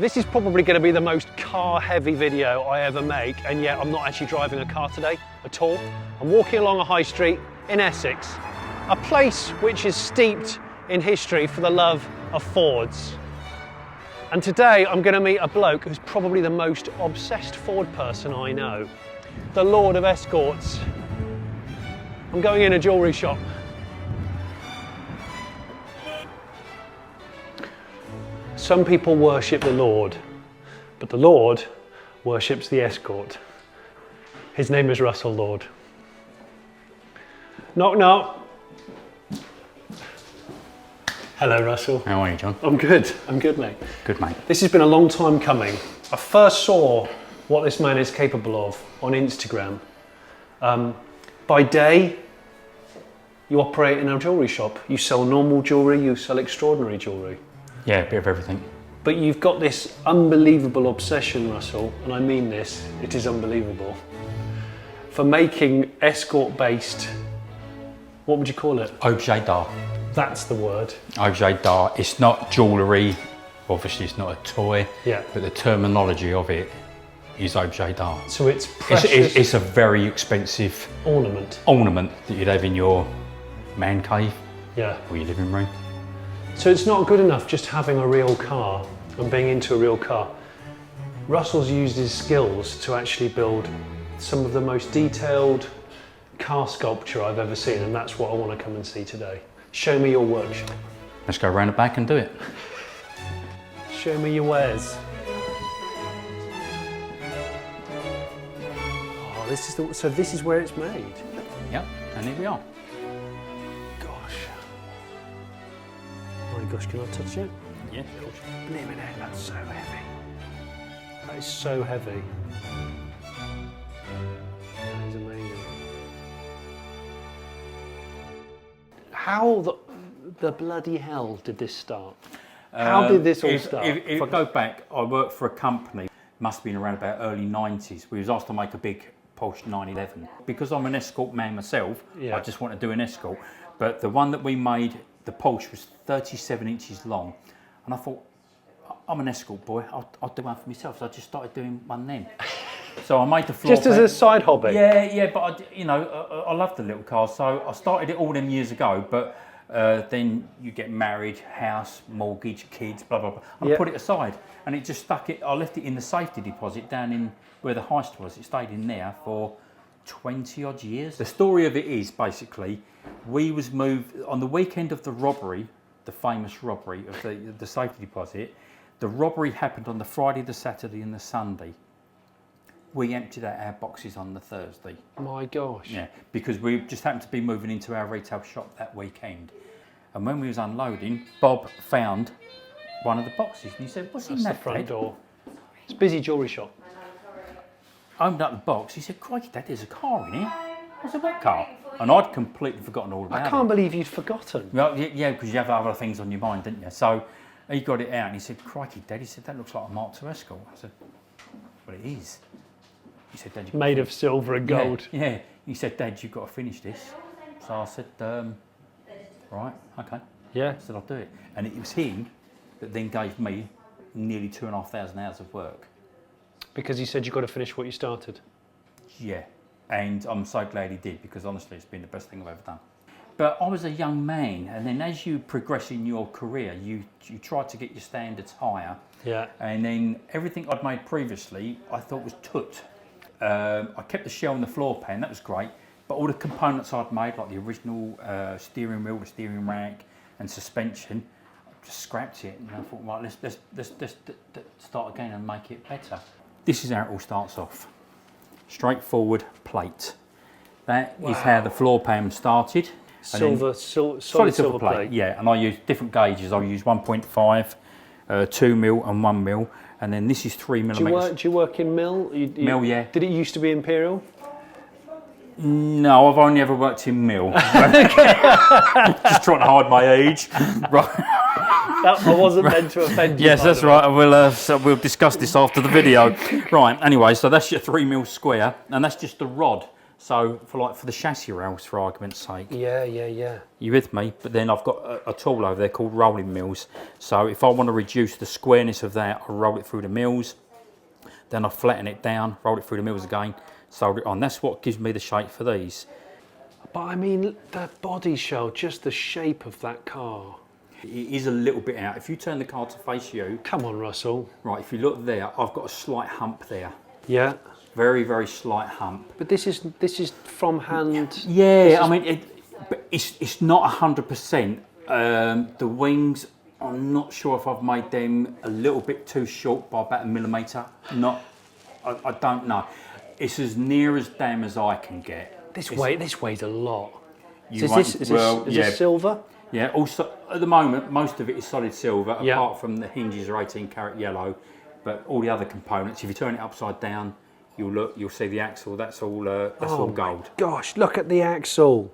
This is probably going to be the most car-heavy video I ever make, and yet I'm not actually driving a car today at all. I'm walking along a high street in Essex, a place which is steeped in history for the love of Fords. And today I'm going to meet a bloke who's probably the most obsessed Ford person I know, the Lord of Escorts. I'm going in a jewellery shop. Some people worship the Lord, but the Lord worships the Escort. His name is Russell Lord. Knock, knock. Hello, Russell. How are you, John? I'm good, mate. Good, mate. This has been a long time coming. I first saw what this man is capable of on Instagram. By day, you operate in a jewellery shop. You sell normal jewellery, you sell extraordinary jewellery. Yeah, a bit of everything. But you've got this unbelievable obsession, Russell, and I mean this, it is unbelievable, for making Escort-based, what would you call it? Objet d'art. That's the word. Objet d'art. It's not jewellery, obviously it's not a toy, yeah. But the terminology of it is objet d'art. So it's precious. It's a very expensive ornament that you'd have in your man cave, yeah, or your living room. So it's not good enough just having a real car and being into a real car. Russell's used his skills to actually build some of the most detailed car sculpture I've ever seen, and that's what I want to come and see today. Show me your workshop. Let's go around the back and do it. Show me your wares. Oh, so this is where it's made? Yep, and here we are. Oh my gosh, can I touch it? Yeah, of course. Blimey, that's so heavy. That is so heavy. That is amazing. How the bloody hell did this start? How did this all start? If I go back, I worked for a company, must have been around about early 90s. We was asked to make a big Porsche 911. Because I'm an Escort man myself, yeah. I just want to do an Escort. But the one that we made, the Porsche, was 37 inches long. And I thought, I'm an Escort boy, I'll do one for myself. So I just started doing one then. So I made the floor just as a side hobby? Yeah, but I love the little cars. So I started it all them years ago, but then you get married, house, mortgage, kids, blah, blah, blah. I put it aside and it just stuck it. I left it in the safety deposit down in where the heist was. It stayed in there for 20 odd years. The story of it is basically, we was moved on the weekend of the robbery, the famous robbery of the safety deposit. The robbery happened on the Friday, the Saturday and the Sunday. We emptied out our boxes on the Thursday. My gosh. Yeah, because we just happened to be moving into our retail shop that weekend. And when we was unloading, Bob found one of the boxes and he said, what's in that front door? It's a busy jewellery shop. Opened up the box, he said, crikey, Dad, there's a car in here. I said, what car? And I'd completely forgotten all about it. I can't believe you'd forgotten. Well, yeah, because you have other things on your mind, didn't you? So he got it out and he said, crikey, Dad, he said, that looks like a Mark II Escort. I said, well, it is. He said, Dad, made of silver and gold. Yeah. He said, Dad, you've got to finish this. So I said, right, okay. Yeah. I said, I'll do it. And it was him that then gave me nearly 2,500 hours of work. Because he said you've got to finish what you started. Yeah, and I'm so glad he did, because honestly it's been the best thing I've ever done. But I was a young man, and then as you progress in your career, you try to get your standards higher. Yeah. And then everything I'd made previously, I thought was tut. I kept the shell and the floor pan, that was great, but all the components I'd made, like the original steering wheel, the steering rack, and suspension, I just scrapped it, and I thought, right, let's start again and make it better. This is how it all starts off. Straightforward plate. That is how the floor pan started. Solid silver plate. Yeah, and I use different gauges. I use 1.5, 2 mil and 1 mil. And then this is 3 millimeters. Do you work in mil? Mil, yeah. Did it used to be imperial? No, I've only ever worked in mil. Just trying to hide my age. Right. I wasn't meant to offend you. Yes, that's right. We'll discuss this after the video. Right, anyway, so that's your 3 mil square, and that's just the rod. So for the chassis rails, for argument's sake. Yeah, yeah, yeah. You with me? But then I've got a tool over there called rolling mills. So if I want to reduce the squareness of that, I roll it through the mills. Then I flatten it down, roll it through the mills again, solder it on. That's what gives me the shape for these. But I mean, the body shell, just the shape of that car. It is a little bit out. If you turn the car to face you. Come on, Russell. Right, if you look there, I've got a slight hump there. Yeah. Very, very slight hump. But this is from hand. Yeah, I mean, it's not 100%. The wings, I'm not sure if I've made them a little bit too short by about 1 millimetre. I don't know. It's as near as damn as I can get. This weighs a lot. Is this silver? Yeah, also at the moment, most of it is solid silver, Yeah. apart from the hinges are 18 karat yellow. But all the other components, if you turn it upside down, you'll see the axle. That's all gold. Gosh, look at the axle.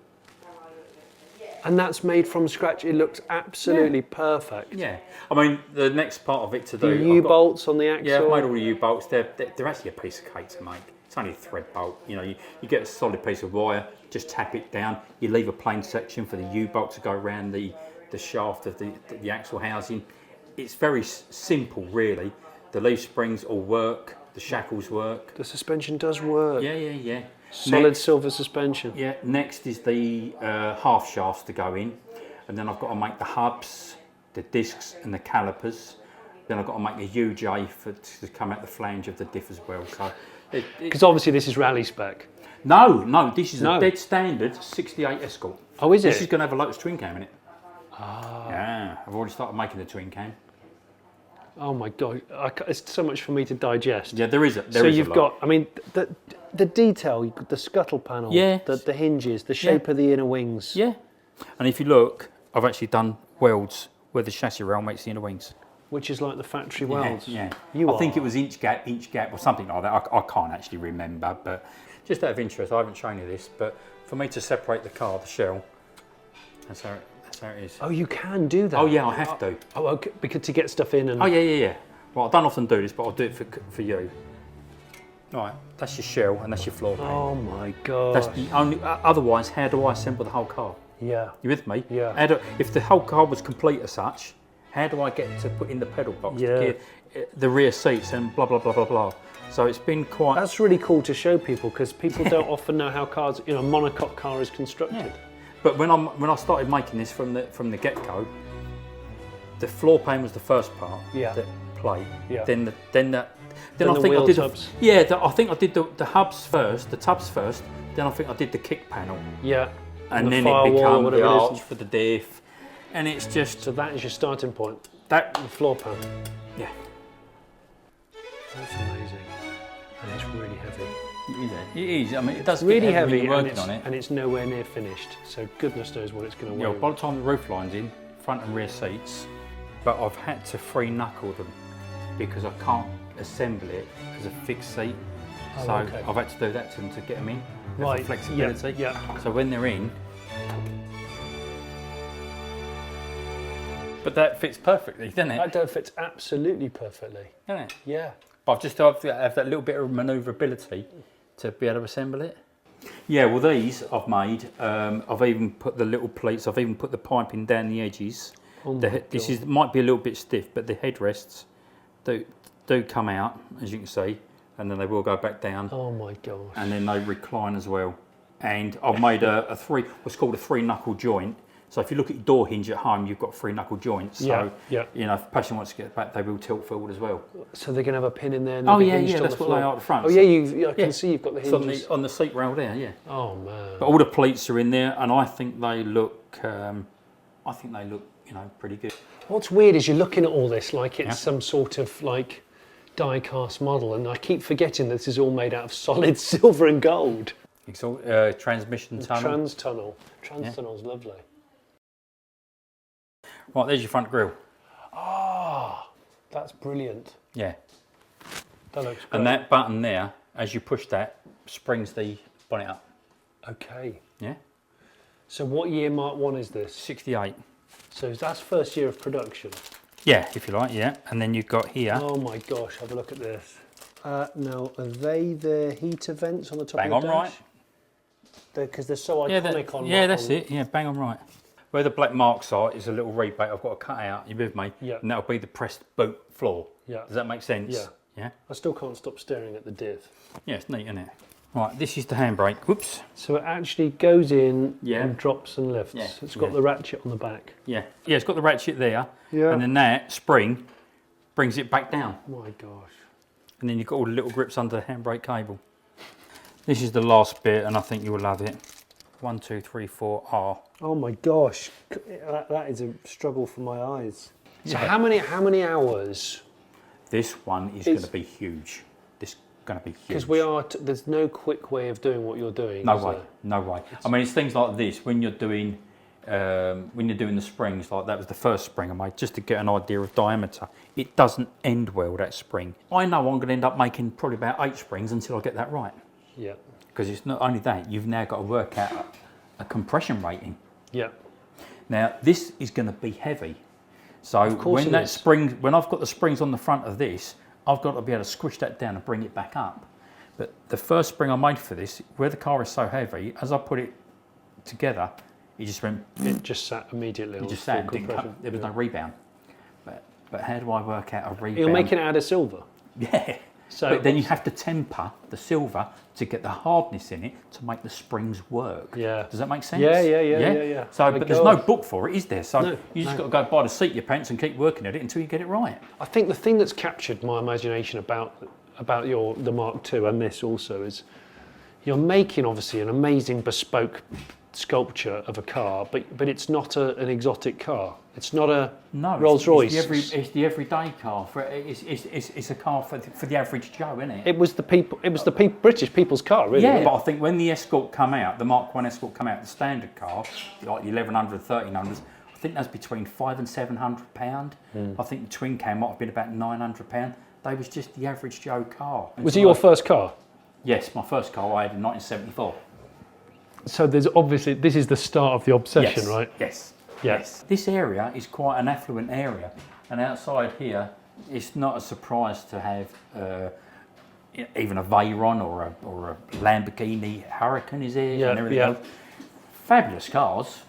And that's made from scratch. It looks absolutely perfect. Yeah, I mean the next part of it to do. The U-bolts on the axle. Yeah, I've made all the U-bolts. They're actually a piece of cake to make. It's only a thread bolt. You know, you get a solid piece of wire, just tap it down. You leave a plain section for the U-bolt to go around the shaft of the axle housing. It's very simple, really. The leaf springs all work. The shackles work. The suspension does work. Yeah. Solid silver suspension. Yeah, next is the half shafts to go in. And then I've got to make the hubs, the discs and the calipers. Then I've got to make a UJ to come out the flange of the diff as well. So, because obviously this is rally spec. No, this is a dead standard 68 Escort. Oh, is it? This is going to have a Lotus twin cam in it. Ah. Yeah, I've already started making the twin cam. Oh my God, it's so much for me to digest. Yeah, there is. So you've got, I mean, the detail, the scuttle panel, yeah. the hinges, the shape of the inner wings. Yeah, and if you look, I've actually done welds where the chassis rail makes the inner wings. Which is like the factory welds. Yeah. I think it was inch gap or something like that. I can't actually remember, but just out of interest, I haven't shown you this, but for me to separate the car, the shell, that's how it is. Oh, you can do that? Oh yeah, I have to. Oh, okay, because to get stuff in and... Oh yeah. Well, I don't often do this, but I'll do it for you. All right, that's your shell and that's your floor pan. Oh my God. That's the only. Otherwise, how do I assemble the whole car? Yeah. You with me? Yeah. If the whole car was complete as such, how do I get to put in the pedal box, the rear seats and blah blah blah blah blah? So it's been quite. That's really cool to show people because people don't often know how cars, a monocoque car is constructed. Yeah. But when I started making this from the get-go, the floor pan was the first part. Yeah. The plate. Yeah. Then I think wheel I did tubs. I think I did the hubs first, the tubs first. Then I think I did the kick panel. Yeah. And then it firewall, became the arch for the diff, and it's just. So that is your starting point. That the floor pan. Yeah. That's amazing, and it's really heavy. It is. I mean, it does really get heavy, when you're working on it, and it's nowhere near finished. So goodness knows what it's going to weigh. Yeah. By the time the roof line's in, front and rear seats, but I've had to free knuckle them because I can't assemble it as a fixed seat. Oh, so okay. I've had to do that to them to get them in. Right. For flexibility. Yeah. So when they're in, but that fits perfectly, doesn't it? That fits absolutely perfectly. Doesn't it? Yeah. But I've just have that little bit of manoeuvrability to be able to assemble it. Yeah, well these I've made, I've even put the little pleats, I've even put the piping down the edges. Oh This might be a little bit stiff, but the headrests do come out, as you can see, and then they will go back down. Oh my gosh. And then they recline as well. And I've made what's called a 3-knuckle joint. So if you look at your door hinge at home, you've got 3-knuckle joints. So, if a passenger wants to get back, they will tilt forward as well. So they're going to have a pin in there and that's what they are at the front. Oh yeah, I can see you've got the hinges. On the seat rail there, yeah. Oh man. But all the pleats are in there, and I think they look, pretty good. What's weird is you're looking at all this like it's some sort of like die-cast model, and I keep forgetting this is all made out of solid silver and gold. It's all transmission tunnel. Trans tunnel's lovely. Right, there's your front grille. Ah, that's brilliant. Yeah. That looks great. And that button there, as you push that, springs the bonnet up. Okay. Yeah. So what year Mark 1 is this? 68. So that's first year of production? Yeah, if you like, yeah. And then you've got here. Oh my gosh, have a look at this. Now, are they the heater vents on the top of the dash? Bang on right. because they're so iconic on. Yeah, that's it. Yeah, bang on right. Where the black marks are is a little rebate I've got to cut out. You with me? Yeah. And that'll be the pressed boot floor. Yeah. Does that make sense? Yeah. Yeah. I still can't stop staring at the div. Yeah, it's neat, isn't it? Right, this is the handbrake. Whoops. So it actually goes in Yeah. and drops and lifts. Yeah. It's got the ratchet on the back. Yeah. Yeah, it's got the ratchet there. Yeah. And then that spring brings it back down. My gosh. And then you've got all the little grips under the handbrake cable. This is the last bit, and I think you'll love it. 1, 2, 3, 4, R. Oh my gosh, that is a struggle for my eyes. So Yeah. how many hours? This one is going to be huge. This is going to be huge. Because there's no quick way of doing what you're doing. No is way, there? no way. I mean, it's things like this when you're doing the springs. Like that was the first spring I made, just to get an idea of diameter. It doesn't end well, that spring. I know I'm going to end up making probably about 8 springs until I get that right. Yeah. Because it's not only that, you've now got to work out a compression rating. Yeah. Now this is going to be heavy, so when I've got the springs on the front of this, I've got to be able to squish that down and bring it back up. But the first spring I made for this, where the car is so heavy, as I put it together, it just went. It just sat immediately. It just sat. There was no rebound. But how do I work out a rebound? You're making it out of silver. Yeah. So but then you have to temper the silver to get the hardness in it to make the springs work. Yeah. Does that make sense? Yeah. So, My but there's no God. book for it, is there? So No, you just got to go by the seat of your pants and keep working at it until you get it right. I think the thing that's captured my imagination about the Mark II and this also is you're making obviously an amazing bespoke sculpture of a car, but it's not an exotic car. It's not a Rolls Royce. It's the everyday car. It's a car for the average Joe, isn't it? It was the people. It was the British people's car, really. Yeah, but I think when the Escort come out, the Mark I Escort come out, the standard car, like the 1100, 1300s, I think that's between £500 and £700. I think the twin cam might have been about £900. They was just the average Joe car. Was it your first car? Yes, my first car I had in 1974. So there's obviously this is the start of the obsession, Yes, right? Yes. Yeah. Yes. This area is quite an affluent area, and outside here, it's not a surprise to have even a Veyron or a Lamborghini Huracan is here and everything else. Fabulous cars.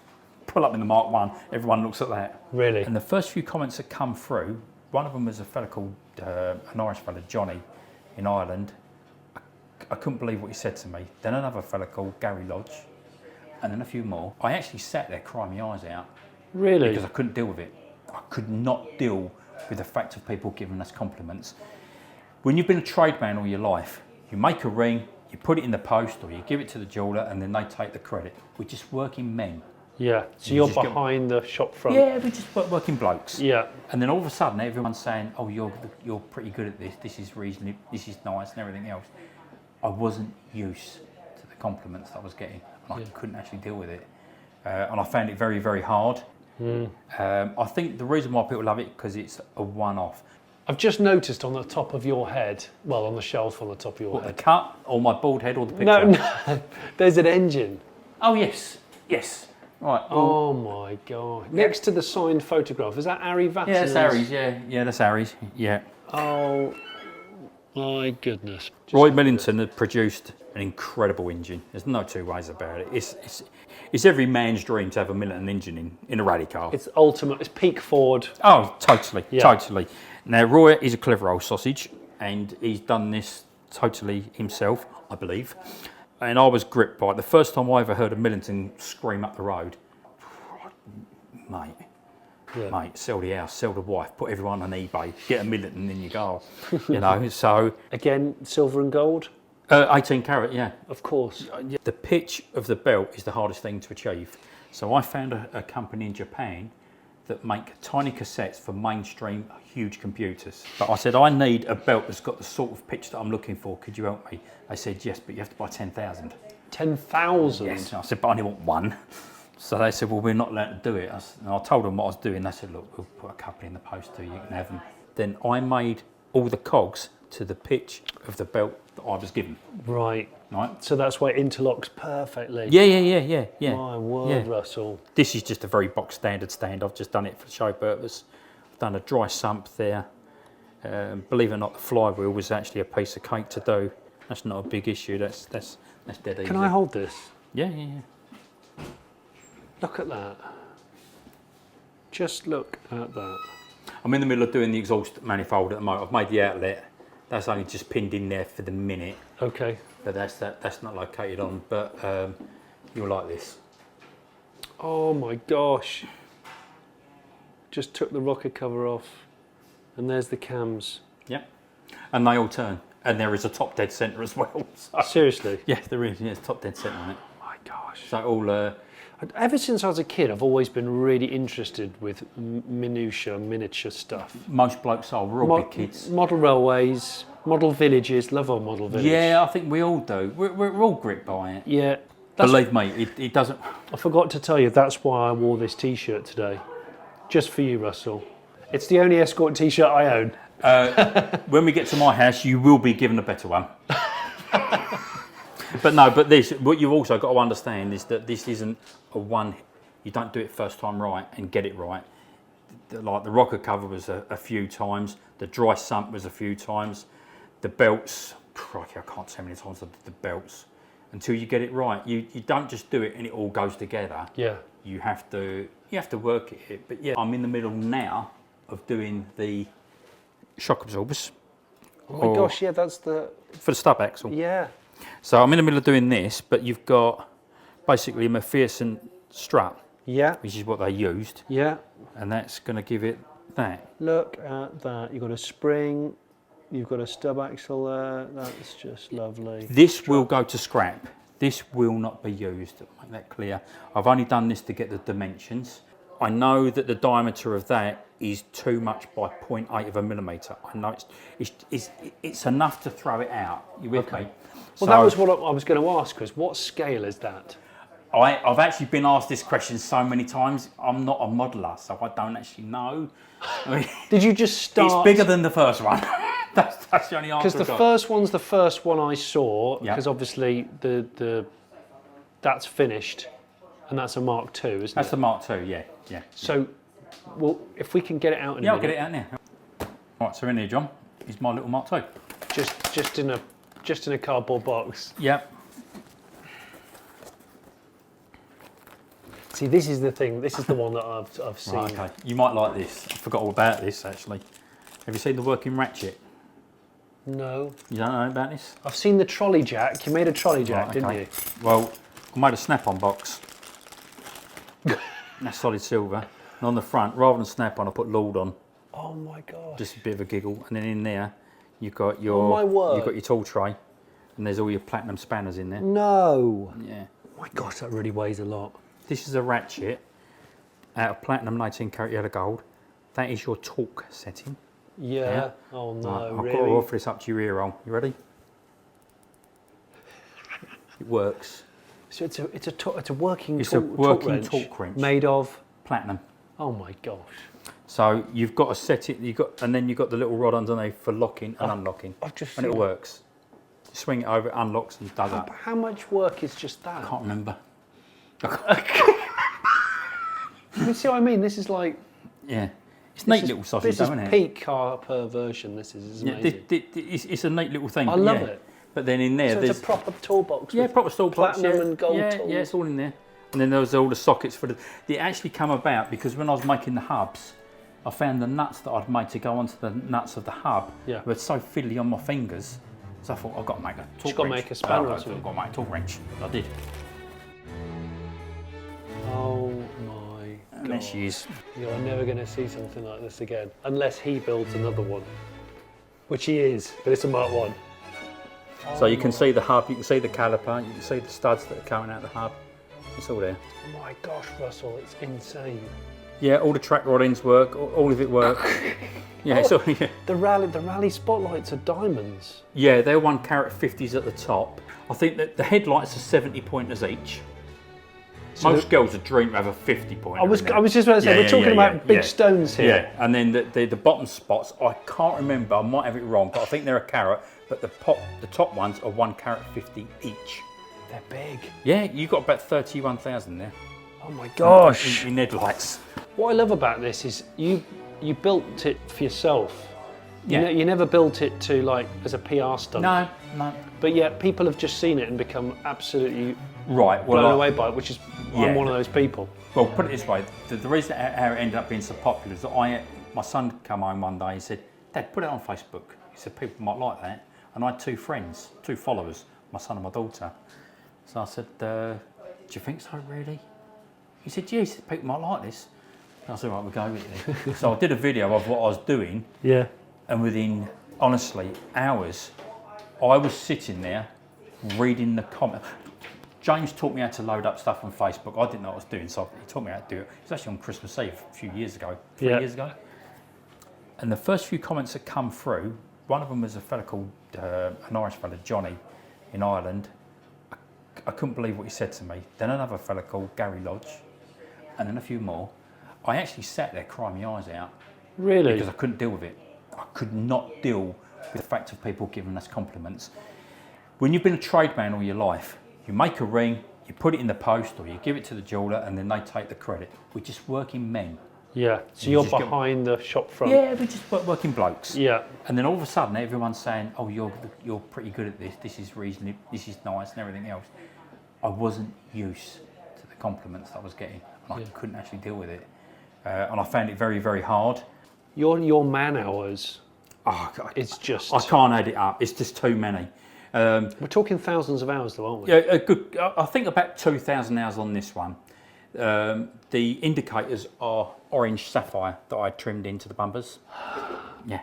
Pull up in the Mark I, everyone looks at that. Really? And the first few comments that come through, one of them was a fella called, an Irish fella, Jonny, in Ireland. I couldn't believe what he said to me. Then another fella called Gary Lodge, and then a few more. I actually sat there crying my eyes out. Really? Because I couldn't deal with it. I could not deal with the fact of people giving us compliments. When you've been a tradesman all your life, you make a ring, you put it in the post, or you give it to the jeweller, and then they take the credit. We're just working men. Yeah. So you're behind the shop front. Yeah, we're just working blokes. Yeah. And then all of a sudden, everyone's saying, "Oh, you're pretty good at this. This is reasonably, this is nice, and everything else." I wasn't used to the compliments that I was getting, and I couldn't actually deal with it, and I found it very, very hard. I think the reason why people love it because it's a one-off. I've just noticed on the top of your head, well, on the shelf on the top of your What, the head. cut or my bald head or the picture? No, there's an engine. Oh yes, yes. Right. Oh my God! Next to the signed photograph, is that Ari Vatton? Yeah, that's Aries. Yeah, that's Aries. Yeah. Oh my goodness! Roy Millington had produced an incredible engine. There's no two ways about it. It's every man's dream to have a Millington engine in a rally car. It's ultimate. It's peak Ford. Oh, totally, Yeah. totally. Now, Roy is a clever old sausage, and he's done this totally himself, I believe. And I was gripped by it. The first time I ever heard a Millington scream up the road, mate, sell the house, sell the wife, put everyone on eBay, get a Millington in your car, you know. So Again, silver and gold. 18 carat, yeah. Of course. The pitch of the belt is the hardest thing to achieve. So I found a company in Japan that make tiny cassettes for mainstream huge computers. But I said, I need a belt that's got the sort of pitch that I'm looking for. Could you help me? They said, yes, but you have to buy 10,000. 10,000. Yes. I said, but I only want one. So they said, well, we're not allowed to do it. And I told them what I was doing. They said, look, we'll put a couple in the post too, you can have them. Then I made all the cogs to the pitch of the belt that I was given. Right. Right. So that's why it interlocks perfectly. Yeah. My word, Russell. This is just a very box standard stand. I've just done it for show purpose. I've done a dry sump there. Believe it or not, the flywheel was actually a piece of cake to do. That's not a big issue. That's dead easy. Can I hold this? Yeah, yeah, yeah. Look at that. Just look at that. I'm in the middle of doing the exhaust manifold at the moment. I've made the outlet. That's only just pinned in there for the minute. Okay. But that's not located on. But you'll like this. Oh my gosh. Just took the rocker cover off, and there's the cams. Yeah. And they all turn. And there is a top dead centre as well. So. Seriously? Yeah, there is. Yeah, it's top dead centre on it. Oh my gosh. So all. Ever since I was a kid, I've always been really interested with miniature stuff. Most blokes are. We're all big kids. Model railways, model villages. Love our model village. Yeah, I think we all do. We're all gripped by it. Yeah. Believe me, it doesn't. I forgot to tell you, that's why I wore this T-shirt today. Just for you, Russell. It's the only Escort T-shirt I own. When we get to my house, you will be given a better one. But no, but what you've also got to understand is that this isn't a one, you don't do it first time right and get it right. Like the rocker cover was a few times, the dry sump was a few times, the belts, crikey, I can't say how many times I did the belts. Until you get it right, you don't just do it and it all goes together. Yeah. You have to work at it. But yeah, I'm in the middle now of doing the shock absorbers. Oh my gosh, yeah, that's the... For the stub axle. Yeah. So I'm in the middle of doing this, but you've got basically a McPherson strut. Yeah. Which is what they used. Yeah. And that's going to give it that. Look at that. You've got a spring, you've got a stub axle there. That's just lovely. This will go to scrap. This will not be used, to make that clear. I've only done this to get the dimensions. I know that the diameter of that is too much by 0.8 of a millimetre. I know it's enough to throw it out. You with me? Well, that was what I was going to ask, was what scale is that? I've actually been asked this question so many times. I'm not a modeller, so I don't actually know. I mean, did you just start? It's bigger than the first one. that's the only answer. Because the first one's the first one I saw. Because obviously that's finished, and that's a Mark II, isn't it? That's the Mark II, yeah. So, well, if we can get it out in a minute. I'll get it out now. Right, so in here, John, is my little Mark II. Just in a cardboard box. Yep. See, this is the thing. This is the one that I've seen. Right, okay. You might like this. I forgot all about this actually. Have you seen the working ratchet? No. You don't know about this? I've seen the trolley jack. You made a trolley jack, didn't you? Well, I made a snap-on box. That's solid silver. And on the front, rather than snap-on, I put Lord on. Oh my god. Just a bit of a giggle. And then in there, you've got your tool tray, and there's all your platinum spanners in there. No. Yeah. Oh my gosh, that really weighs a lot. This is a ratchet out of platinum 19 karat yellow gold. That is your torque setting. Yeah. Oh no, right, I've really? got to offer this up to your ear roll. You ready? It works. So it's a working torque wrench made of platinum. Oh my gosh. So you've got to set it. And then you've got the little rod underneath for locking and unlocking. And it works. You swing it over, it unlocks and does up. How much work is just that? I can't remember. You see what I mean? This is like... Yeah. It's a neat little sausage, isn't it? This is peak CarPerversion. This is amazing. It's a neat little thing. I love it. But then in there, there's a proper toolbox. Yeah, proper toolbox. Platinum and gold tools. Yeah, it's all in there. And then there was all the sockets for They actually come about because when I was making the hubs, I found the nuts that I'd made to go onto the nuts of the hub were so fiddly on my fingers. So I thought, I've got to make a torque wrench. You've got to make a spanner or something. I've got to make a torque wrench. I did. Oh my god. And there she is. You're never going to see something like this again. Unless he builds another one. Which he is, but it's a Mark I. So you can see the hub, you can see the caliper, you can see the studs that are coming out of the hub. It's all there. Oh my gosh, Russell, it's insane. Yeah, all the track rod ends work, all of it works. Yeah, it's all, yeah. The rally spotlights are diamonds. Yeah, they're 1 carat 50s at the top. I think that the headlights are 70 pointers each. So most girls would dream of a 50 pointer. I was just about to say, we're talking about big stones here. Yeah, and then the bottom spots, I can't remember, I might have it wrong, but I think they're a carat, but the top ones are 1 carat 50 each. They're big. Yeah, you've got about 31,000 there. Oh my gosh. In headlights. What I love about this is you built it for yourself. You never built it to like as a PR stunt. No, no. But yet people have just seen it and become absolutely blown away by it, which is I'm one of those people. Well, put it this way: the reason how it ended up being so popular is that my son came home one day. He said, "Dad, put it on Facebook." He said people might like that, and I had 2 friends, 2 followers, my son and my daughter. So I said, "Do you think so, really?" He said, "Yeah." He said, "People might like this." I said, "Right, we'll go with it." So I did a video of what I was doing. Yeah. And within, honestly, hours, I was sitting there reading the comments. James taught me how to load up stuff on Facebook. I didn't know what I was doing, so he taught me how to do it. It was actually on Christmas Eve a few years ago, 3 years ago. And the first few comments that come through, one of them was a fella called, an Irish fella, Jonny, in Ireland. I couldn't believe what he said to me. Then another fella called Gary Lodge, and then a few more. I actually sat there crying my eyes out. Really? Because I couldn't deal with it. I could not deal with the fact of people giving us compliments. When you've been a tradesman all your life, you make a ring, you put it in the post, or you give it to the jeweller, and then they take the credit. We're just working men. Yeah. So you're behind the shop front. Yeah, we're just working blokes. Yeah. And then all of a sudden, everyone's saying, "Oh, you're pretty good at this. This is reasonable. This is nice, and everything else." I wasn't used to the compliments that I was getting, and I couldn't actually deal with it, and I found it very, very hard. Your man hours. Oh, God, it's just. I can't add it up. It's just too many. We're talking thousands of hours, though, aren't we? Yeah, a good. I think about 2,000 hours on this one. The indicators are orange sapphire that I trimmed into the bumpers. Yeah,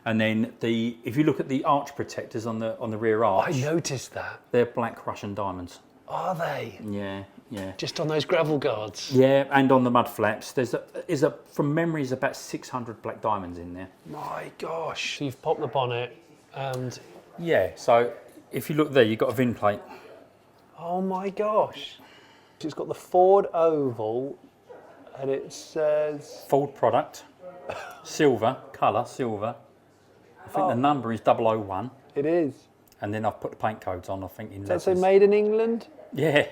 and then if you look at the arch protectors on the rear arch, I noticed that. They're black Russian diamonds. Are they? Yeah, yeah. Just on those gravel guards. Yeah, and on the mud flaps. There's from memory, is about 600 black diamonds in there. My gosh! So you've popped the bonnet, and yeah. So if you look there, you've got a VIN plate. Oh my gosh! It's got the Ford oval, and it says Ford product, silver colour, silver. I think the number is 001. It is. And then I've put the paint codes on. I think in letters. Does it say made in England? Yeah.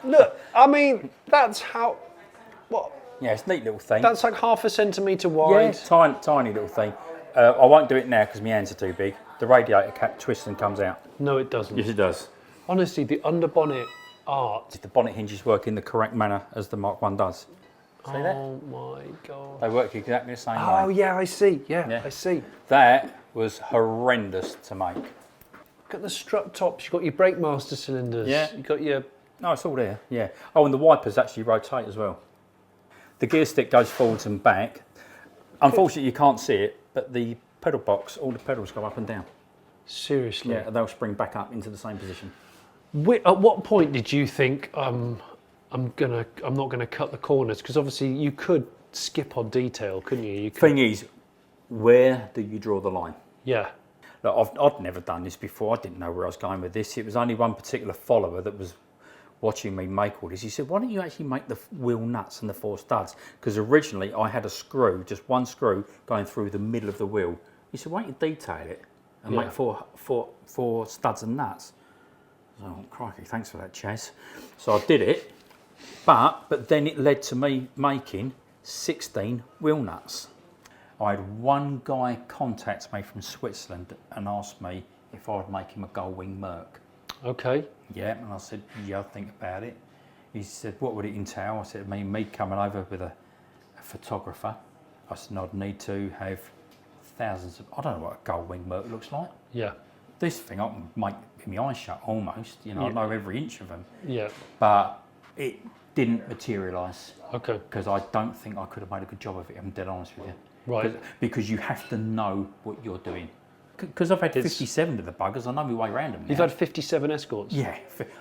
Look, I mean, that's how. What? Yeah, it's a neat little thing. That's like half a centimetre wide. Yeah, tiny little thing. I won't do it now because my hands are too big. The radiator cap twists and comes out. No, it doesn't. Yes, it does. Honestly, the underbonnet art. The bonnet hinges work in the correct manner as the Mark 1 does. See that? Oh my God. They work exactly the same way. Oh yeah, I see. Yeah, I see. That was horrendous to make. Look at the strut tops. You've got your brake master cylinders. Yeah. You've got your... No, it's all there, yeah. Oh, and the wipers actually rotate as well. The gear stick goes forwards and back. Unfortunately, you can't see it, but the pedal box, all the pedals go up and down. Seriously? Yeah, and they'll spring back up into the same position. At what point did you think, I'm not gonna cut the corners? Because obviously you could skip on detail, couldn't you? Thing is, where do you draw the line? Yeah. Look, I'd never done this before. I didn't know where I was going with this. It was only one particular follower that was watching me make all this. He said, "Why don't you actually make the wheel nuts and the 4 studs?" Because originally I had a screw, just one screw going through the middle of the wheel. He said, "Why don't you detail it and make four studs and nuts?" Oh, crikey, thanks for that, Chaz. So I did it, but then it led to me making 16 wheel nuts. I had one guy contact me from Switzerland and asked me if I would make him a gold wing Merc. Okay. Yeah, and I said, yeah, I'll think about it. He said, what would it entail? I said, me coming over with a photographer. I said, I'd need to have thousands of, I don't know what a gold wing Merc looks like. Yeah. This thing I can make with my eyes shut almost, you know, I know every inch of them. Yeah. But it didn't materialise. Okay. Because I don't think I could have made a good job of it, I'm dead honest with you. Right. Because you have to know what you're doing. Because I've had 57 of the buggers, I know my way around them now. You've had 57 Escorts? Yeah.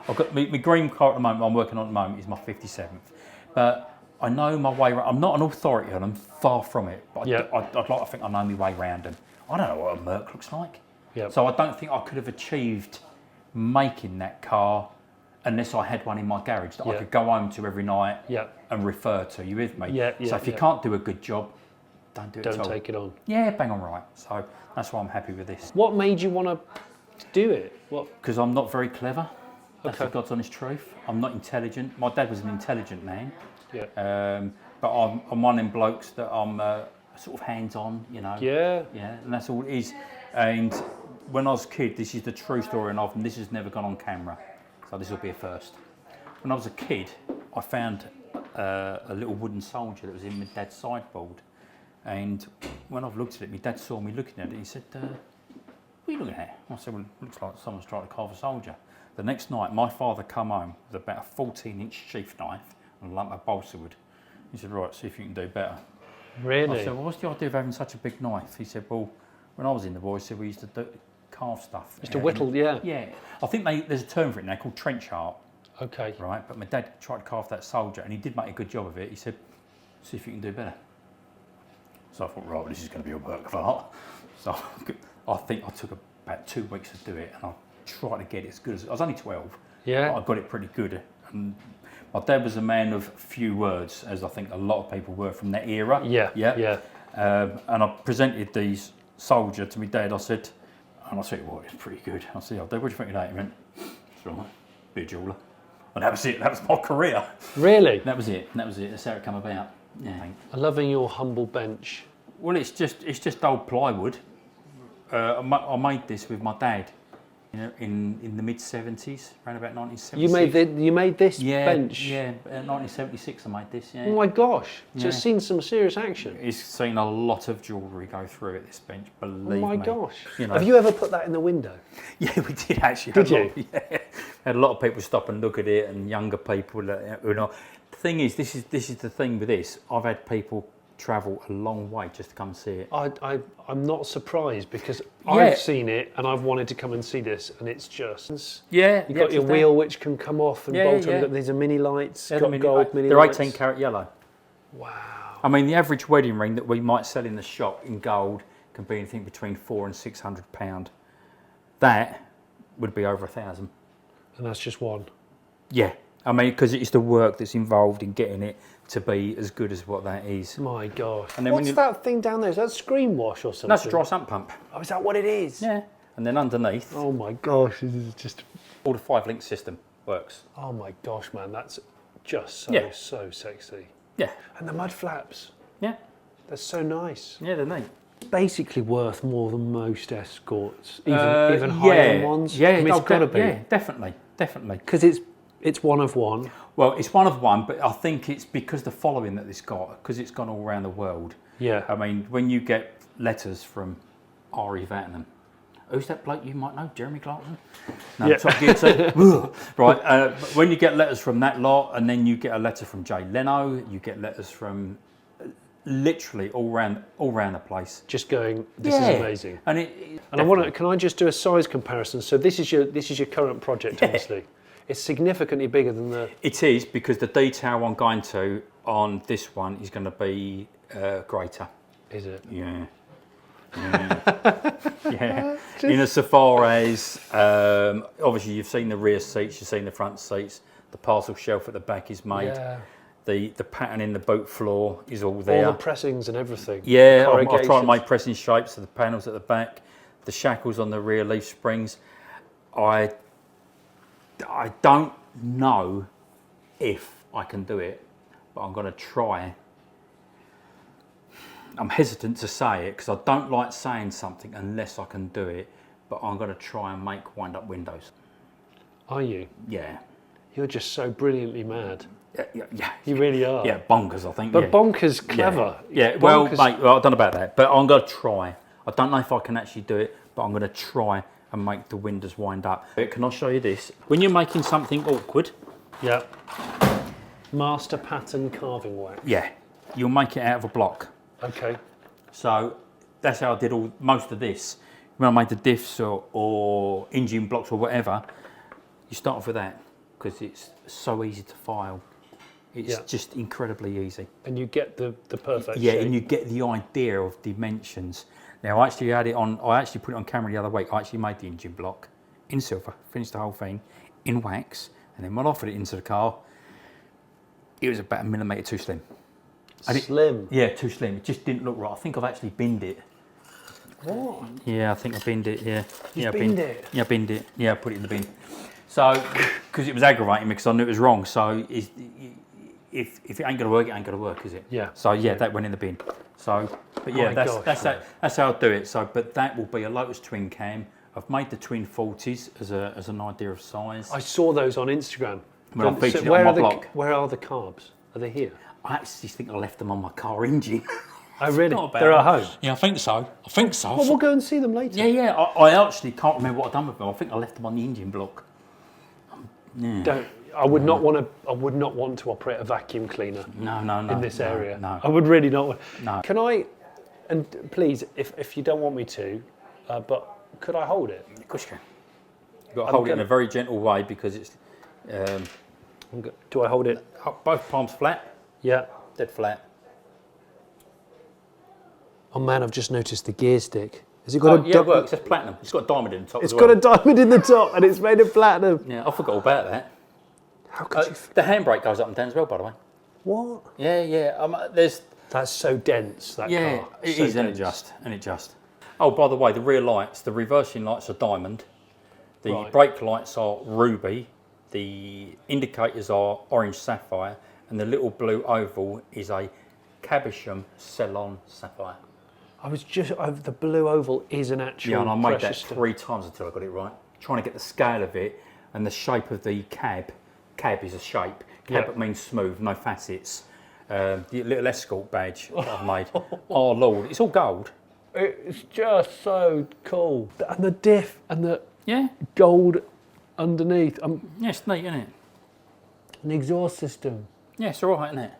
I've got my dream car at the moment I'm working on at the moment is my 57th. But I know my way around. I'm not an authority on them, far from it. But I'd like to think I know my way around them. I don't know what a Merc looks like. Yep. So I don't think I could have achieved making that car unless I had one in my garage that I could go home to every night and refer to. You with me? So if you can't do a good job, don't do it at all. Don't take it on. Yeah, bang on right. So that's why I'm happy with this. What made you want to do it? Because I'm not very clever. That's the God's honest truth. I'm not intelligent. My dad was an intelligent man. Yeah. But I'm one of them blokes that I'm sort of hands-on, you know. Yeah. Yeah, and that's all it is. And when I was a kid, this is the true story of, and this has never gone on camera, so this will be a first. When I was a kid, I found a little wooden soldier that was in my dad's sideboard, and when I've looked at it, my dad saw me looking at it. He said, "What are you looking at?" I said, "Well, it looks like someone's trying to carve a soldier." The next night, my father come home with about a 14-inch sheath knife and a lump of balsa wood. He said, "Right, see if you can do better." Really? I said, "Well, what's the idea of having such a big knife?" He said, "Well, when I was in the war, he said we used to carve stuff." Just to whittle, yeah. Yeah. I think there's a term for it now called trench art. Okay. Right, but my dad tried to carve that soldier, and he did make a good job of it. He said, "See if you can do better." So I thought, right, well, this is going to be a work of art. So I think I took about 2 weeks to do it, and I tried to get it as good as I was only 12. Yeah. But I got it pretty good. And my dad was a man of few words, as I think a lot of people were from that era. Yeah. Yeah. And I presented these soldier to my dad. I said, "Well, it's pretty good." I said, "Oh, Dad, what do you think of that?" He went, "It's all right, be a jeweller." And that was it. That was my career. Really? That was it. That's how it came about. Yeah. I'm loving your humble bench. Well, it's just old plywood. I made this with my dad, you know, in the mid 70s, around about 1976. You made this yeah, bench? Yeah, 1976 I made this, yeah. Oh my gosh, so Yeah. it's seen some serious action. It's seen a lot of jewellery go through it, this bench, believe me. Oh my gosh. You know. Have you ever put that in the window? Yeah, we did actually. Did you? Yeah. Had a lot of people stop and look at it, and younger people, you know. The thing is, this is the thing with this. I've had people travel a long way just to come and see it. I'm not surprised because Yeah. I've seen it and I've wanted to come and see this, and it's just... Yeah. You've got your wheel which can come off and bolt on. You've got these are mini lights, Yeah, got gold mini they're lights. 18 karat yellow. Wow. I mean, the average wedding ring that we might sell in the shop in gold can be anything between £400 and £600. That would be over 1,000. And that's just one. Yeah, I mean, because it's the work that's involved in getting it to be as good as what that is. My gosh. And then What's that thing down there? Is that screen wash or something? That's a dry sump pump. Oh, is that what it is? Yeah. And then underneath, Oh my gosh, this is just... all the 5-link system works. Oh my gosh, man, that's just so sexy. Yeah. And the mud flaps, Yeah. they're so nice. Yeah, they're neat. Basically worth more than most Escorts, even high-end ones. Yeah, I mean, it's got to be. Yeah, definitely. Because it's one of one. Well, it's one of one, but I think it's because the following that it's got, because it's gone all around the world. Yeah. I mean, when you get letters from R.E. Vatnam, who's that bloke you might know, Jeremy Clarkson? No, Yeah. Top Gear 2. Right, when you get letters from that lot, and then you get a letter from Jay Leno, you get letters from literally all round the place. Just going, this is amazing. And I want to. Can I just do a size comparison? So this is your current project, obviously. It's significantly bigger than the... It is, because the detail I'm going to on this one is going to be greater. Is it? Yeah. Yeah. In as far as, obviously you've seen the rear seats, you've seen the front seats, the parcel shelf at the back is made. Yeah. The pattern in the boot floor is all there. All the pressings and everything. Yeah, I've tried to make pressing shapes of the panels at the back, the shackles on the rear leaf springs. I don't know if I can do it, but I'm going to try. I'm hesitant to say it because I don't like saying something unless I can do it, but I'm going to try and make wind-up windows. Are you? Yeah. You're just so brilliantly mad. Yeah. You really are. Yeah, bonkers, I think. But bonkers clever. Yeah, Bonkers. well, mate, I don't know about that, but I'm going to try. I don't know if I can actually do it, but I'm going to try and make the windows wind up. Can I show you this? When you're making something awkward, Yeah. Master pattern carving wax. yeah, you'll make it out of a block. Okay. So that's how I did most of this. When I made the diffs or engine blocks or whatever, you start off with that because it's so easy to file. It's just incredibly easy. And you get the perfect Yeah, shape. and you get the idea of dimensions. Now, I actually put it on camera the other week. I actually made the engine block in silver, finished the whole thing in wax, and then when I offered it into the car, it was about 1 millimetre too slim. Slim? Yeah, too slim. It just didn't look right. I think I've actually binned it. What? Yeah, I think I binned it, yeah. You binned it? Yeah, I binned it. Yeah, I put it in the bin. So, because it was aggravating me because I knew it was wrong. So, it if it ain't gonna work, it ain't gonna work, is it? Yeah. So yeah, that went in the bin. So, but yeah, that's how I do it. So, but that will be a Lotus twin cam. I've made the twin 40s as an idea of size. I saw those on Instagram. When I featured it on my blog. Where are the carbs? Are they here? I actually think I left them on my car engine. Oh really? They're at home? Yeah, I think so. Well, we'll go and see them later. Yeah. I actually can't remember what I've done with them. I think I left them on the engine block. Yeah. I would not want to. I would not want to operate a vacuum cleaner. No. In this area. No. I would really not. No. Can I? And please, if you don't want me to, but could I hold it? Of course you can. You've got to hold it in a very gentle way because it's. Do I hold it? Both palms flat. Yeah. Dead flat. Oh man, I've just noticed the gear stick. Has it got it works. It's platinum. It's got a diamond in the top. It's got a diamond in the top, and it's made of platinum. Yeah, I forgot all about that. How could you? The handbrake goes up and down as well, by the way. What? Yeah. There's. That's so dense. That car. It so is, and it just. Oh, by the way, the rear lights, the reversing lights are diamond. The brake lights are ruby. The indicators are orange sapphire, and the little blue oval is a Cabochon Ceylon sapphire. The blue oval is an actual. Yeah, and I made that stone. 3 times until I got it right. Trying to get the scale of it and the shape of the cab. Cab is a shape. Cab means smooth, no facets. The little Escort badge that I've made. Oh Lord, it's all gold. It's just so cool, and the diff and the gold underneath. Yeah, it's neat, isn't it? An exhaust system. Yeah, it's all right, isn't it?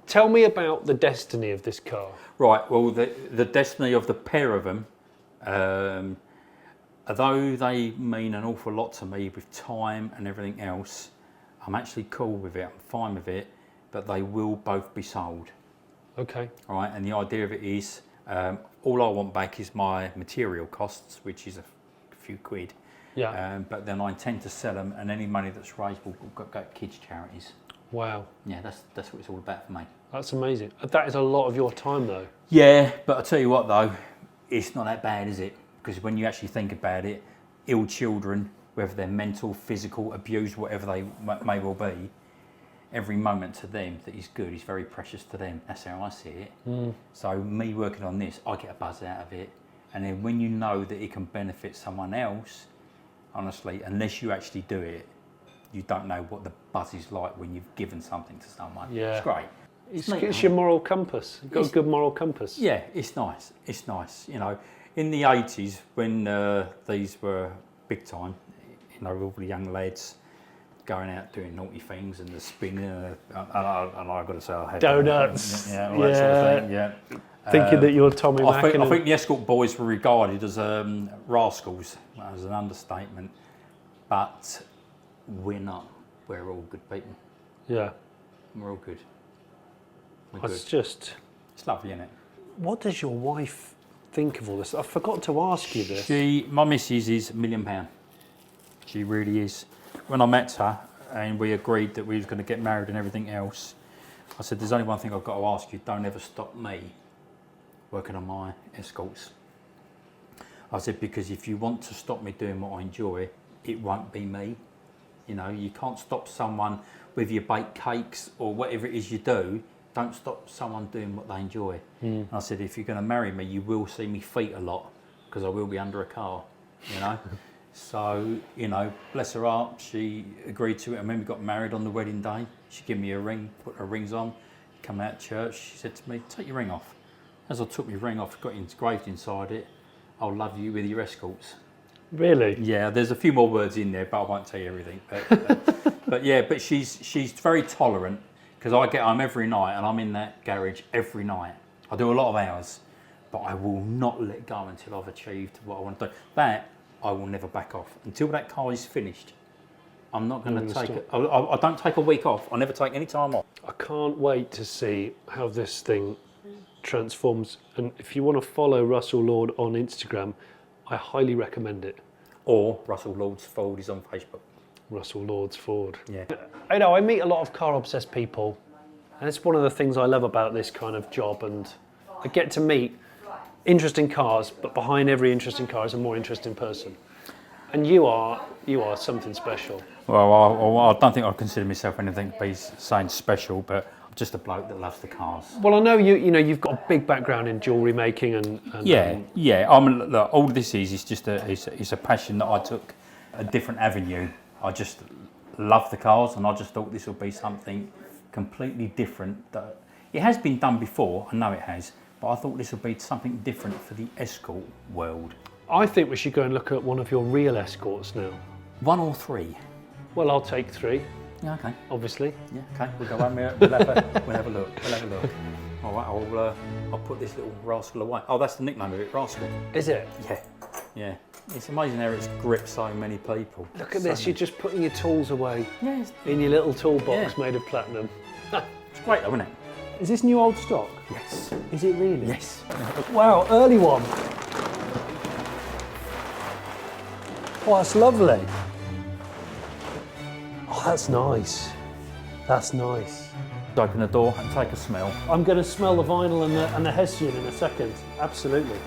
Tell me about the destiny of this car. Right, well, the destiny of the pair of them, although they mean an awful lot to me with time and everything else, I'm actually cool with it, I'm fine with it, but they will both be sold. Okay. All right, and the idea of it is, all I want back is my material costs, which is a few quid. Yeah. But then I intend to sell them, and any money that's raised will go to kids' charities. Wow. Yeah, that's what it's all about for me. That's amazing. That is a lot of your time, though. Yeah, but I tell you what, though, it's not that bad, is it? Because when you actually think about it, ill children, whether they're mental, physical, abused, whatever they may well be, every moment to them that is good is very precious to them. That's how I see it. So me working on this, I get a buzz out of it. And then when you know that it can benefit someone else, honestly, unless you actually do it, you don't know what the buzz is like when you've given something to someone. Yeah. It's great. It's your moral compass. You've got a good moral compass. Yeah, it's nice. It's nice. You know, in the 80s when these were big time, you know, all the young lads going out doing naughty things and the spinning, and I've got to say, I had donuts. All that sort of thing. Yeah. Thinking that you're Tommy Mac. I think the Escort boys were regarded as rascals, as an understatement, but we're not. We're all good people. Yeah. We're all good. It's lovely, isn't it? What does your wife think of all this? I forgot to ask you this. My missus is £1 million. She really is. When I met her and we agreed that we was going to get married and everything else, I said, there's only one thing I've got to ask you, don't ever stop me working on my Escorts. I said, because if you want to stop me doing what I enjoy, it won't be me. You know, you can't stop someone with your baked cakes or whatever it is you do. Don't stop someone doing what they enjoy. And I said, if you're going to marry me, you will see me feet a lot because I will be under a car, you know. So, you know, bless her heart, she agreed to it. And when we got married on the wedding day, she gave me a ring, put her rings on, come out of church. She said to me, take your ring off. As I took my ring off, got engraved inside it, I'll love you with your Escorts. Really? Yeah, there's a few more words in there, but I won't tell you everything. But yeah, but she's very tolerant because I get home every night and I'm in that garage every night. I do a lot of hours, but I will not let go until I've achieved what I want to do. That I will never back off until that car is finished. I'm not going to take it. I don't take a week off. I never take any time off. I can't wait to see how this thing transforms. And if you want to follow Russell Lord on Instagram, I highly recommend it. Or Russell Lord's Ford is on Facebook. Russell Lord's Ford. Yeah. I know, I meet a lot of car obsessed people, and it's one of the things I love about this kind of job, and I get to meet interesting cars, but behind every interesting car is a more interesting person. And you are something special. Well, I don't think I'd consider myself anything to be saying special, but I'm just a bloke that loves the cars. Well, I know you've got a big background in jewellery making and yeah. Look, all this is just it's a passion that I took a different avenue. I just love the cars, and I just thought this would be something completely different. That it has been done before, I know it has, but I thought this would be something different for the Escort world. I think we should go and look at one of your real Escorts now. 1 or 3? Well, I'll take 3. Yeah, okay. Obviously. Yeah, okay. We'll go home. We'll have a look. All right. I'll put this little rascal away. Oh, that's the nickname of it, Rascal. Is it? Yeah. It's amazing how it's gripped so many people. Look at this. You're just putting your tools away. Yeah. In your little toolbox made of platinum. It's great, though, isn't it? Is this new old stock? Yes. Is it really? Yes. Wow, early one. Oh, that's lovely. Oh, that's nice. That's nice. Open the door and take a smell. I'm going to smell the vinyl and the Hessian in a second. Absolutely.